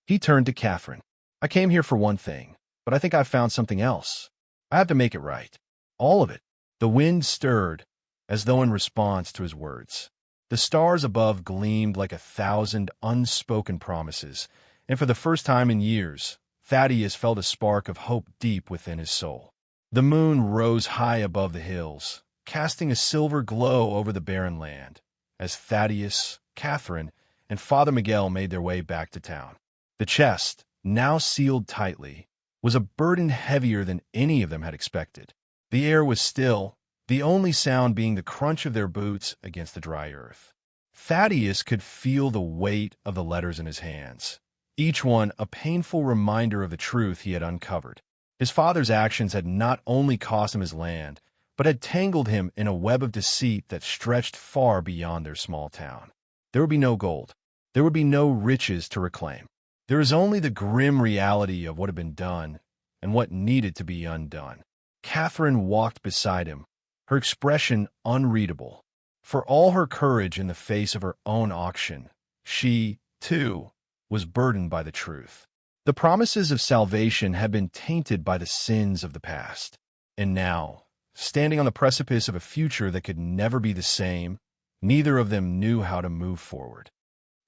A: He turned to Catherine. "I came here for one thing, but I think I've found something else. I have to make it right. All of it." The wind stirred, as though in response to his words. The stars above gleamed like 1,000 unspoken promises, and for the first time in years, Thaddius felt a spark of hope deep within his soul. The moon rose high above the hills, casting a silver glow over the barren land, as Thaddius, Catherine, and Father Miguel made their way back to town. The chest, now sealed tightly, was a burden heavier than any of them had expected. The air was still, the only sound being the crunch of their boots against the dry earth. Thaddius could feel the weight of the letters in his hands, each one a painful reminder of the truth he had uncovered. His father's actions had not only cost him his land, but had tangled him in a web of deceit that stretched far beyond their small town. There would be no gold. There would be no riches to reclaim. There was only the grim reality of what had been done and what needed to be undone. Catherine walked beside him, her expression unreadable. For all her courage in the face of her own auction, she, too, was burdened by the truth. The promises of salvation had been tainted by the sins of the past. And now, standing on the precipice of a future that could never be the same, neither of them knew how to move forward.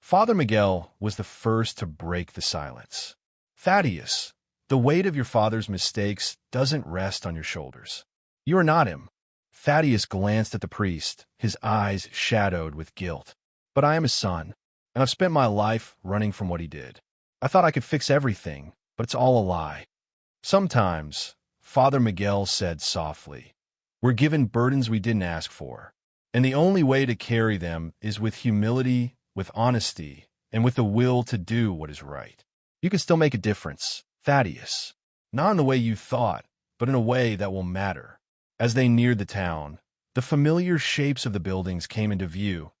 A: Father Miguel was the first to break the silence. "Thaddius, the weight of your father's mistakes doesn't rest on your shoulders. You are not him." Thaddius glanced at the priest, his eyes shadowed with guilt. "But I am his son, and I've spent my life running from what he did. I thought I could fix everything, but it's all a lie." "Sometimes," Father Miguel said softly, "we're given burdens we didn't ask for, and the only way to carry them is with humility, with honesty, and with the will to do what is right. You can still make a difference, Thaddius. Not in the way you thought, but in a way that will matter." As they neared the town, the familiar shapes of the buildings came into view,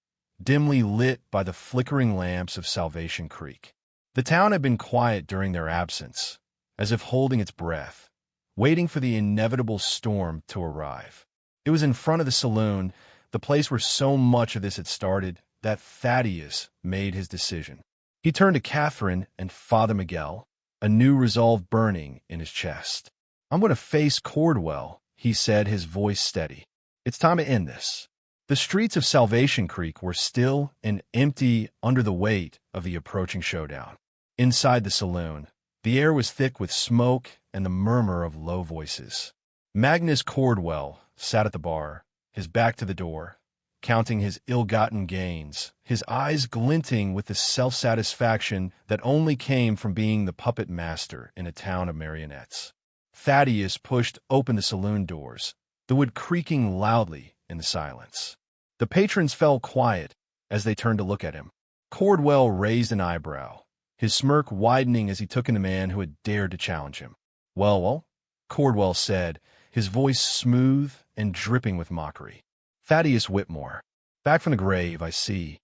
A: dimly lit by the flickering lamps of Salvation Creek. The town had been quiet during their absence, as if holding its breath, waiting for the inevitable storm to arrive. It was in front of the saloon, the place where so much of this had started, that Thaddius made his decision. He turned to Catherine and Father Miguel, a new resolve burning in his chest. "I'm going to face Cordwell," he said, his voice steady. "It's time to end this." The streets of Salvation Creek were still and empty under the weight of the approaching showdown. Inside the saloon, the air was thick with smoke and the murmur of low voices. Magnus Cordwell sat at the bar, his back to the door, counting his ill-gotten gains, his eyes glinting with the self-satisfaction that only came from being the puppet master in a town of marionettes. Thaddius pushed open the saloon doors, the wood creaking loudly in the silence. The patrons fell quiet as they turned to look at him. Cordwell raised an eyebrow, his smirk widening as he took in the man who had dared to challenge him. Well, Cordwell said, his voice smooth and dripping with mockery. "Thaddius Whitmore, back from the grave, I see.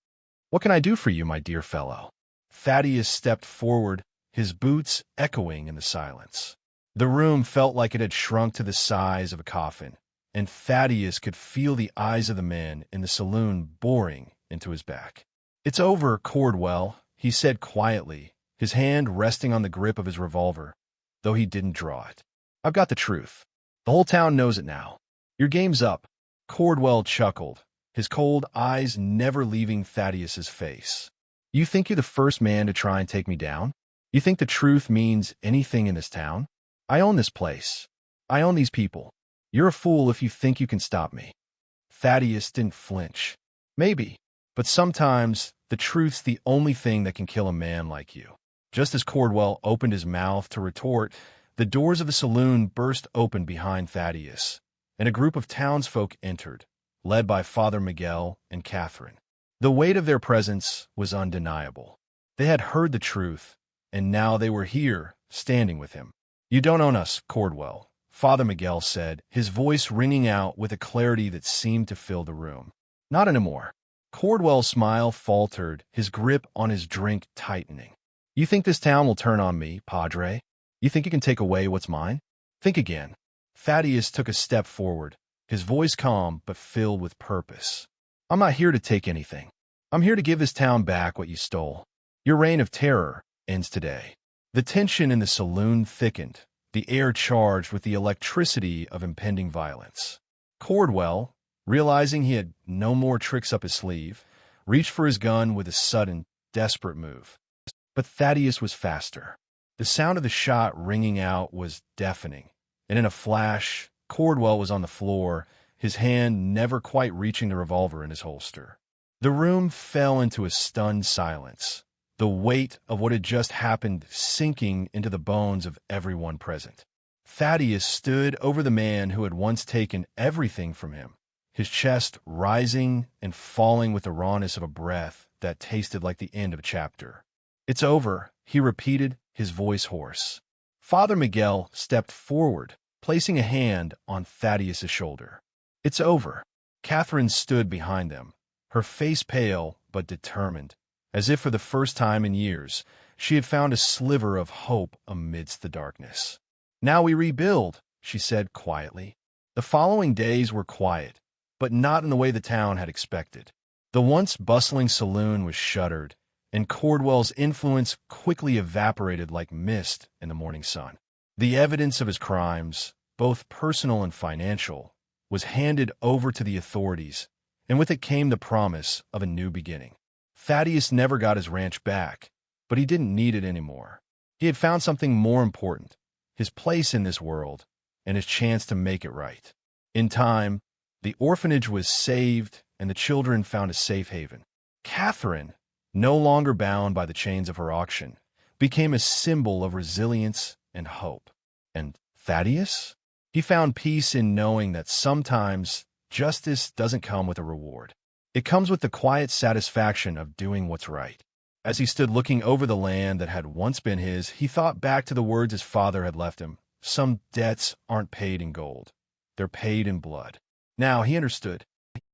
A: What can I do for you, my dear fellow?" Thaddius stepped forward, his boots echoing in the silence. The room felt like it had shrunk to the size of a coffin, and Thaddius could feel the eyes of the men in the saloon boring into his back. "It's over, Cordwell," he said quietly, his hand resting on the grip of his revolver, though he didn't draw it. "I've got the truth. The whole town knows it now. Your game's up." Cordwell chuckled, his cold eyes never leaving Thaddius's face. "You think you're the first man to try and take me down? You think the truth means anything in this town? I own this place. I own these people. You're a fool if you think you can stop me." Thaddius didn't flinch. "Maybe, but sometimes the truth's the only thing that can kill a man like you." Just as Cordwell opened his mouth to retort, the doors of the saloon burst open behind Thaddius, and a group of townsfolk entered, led by Father Miguel and Catherine. The weight of their presence was undeniable. They had heard the truth, and now they were here, standing with him. "You don't own us, Cordwell," Father Miguel said, his voice ringing out with a clarity that seemed to fill the room. "Not anymore." Cordwell's smile faltered, his grip on his drink tightening. "You think this town will turn on me, Padre? You think you can take away what's mine? Think again." Thaddius took a step forward, his voice calm but filled with purpose. "I'm not here to take anything. I'm here to give this town back what you stole. Your reign of terror ends today." The tension in the saloon thickened, the air charged with the electricity of impending violence. Cordwell, realizing he had no more tricks up his sleeve, reached for his gun with a sudden, desperate move. But Thaddius was faster. The sound of the shot ringing out was deafening, and in a flash, Cordwell was on the floor, his hand never quite reaching the revolver in his holster. The room fell into a stunned silence, the weight of what had just happened sinking into the bones of everyone present. Thaddius stood over the man who had once taken everything from him, his chest rising and falling with the rawness of a breath that tasted like the end of a chapter. "It's over," he repeated, his voice hoarse. Father Miguel stepped forward, placing a hand on Thaddius's shoulder. "It's over." Catherine stood behind them, her face pale but determined, as if for the first time in years she had found a sliver of hope amidst the darkness. "Now we rebuild," she said quietly. The following days were quiet, but not in the way the town had expected. The once bustling saloon was shuttered, and Cordwell's influence quickly evaporated like mist in the morning sun. The evidence of his crimes, both personal and financial, was handed over to the authorities, and with it came the promise of a new beginning. Thaddius never got his ranch back, but he didn't need it anymore. He had found something more important, his place in this world, and his chance to make it right. In time, the orphanage was saved, and the children found a safe haven. Catherine, no longer bound by the chains of her auction, became a symbol of resilience and hope. And Thaddius? He found peace in knowing that sometimes justice doesn't come with a reward. It comes with the quiet satisfaction of doing what's right. As he stood looking over the land that had once been his, he thought back to the words his father had left him. Some debts aren't paid in gold. they're paid in blood. Now he understood.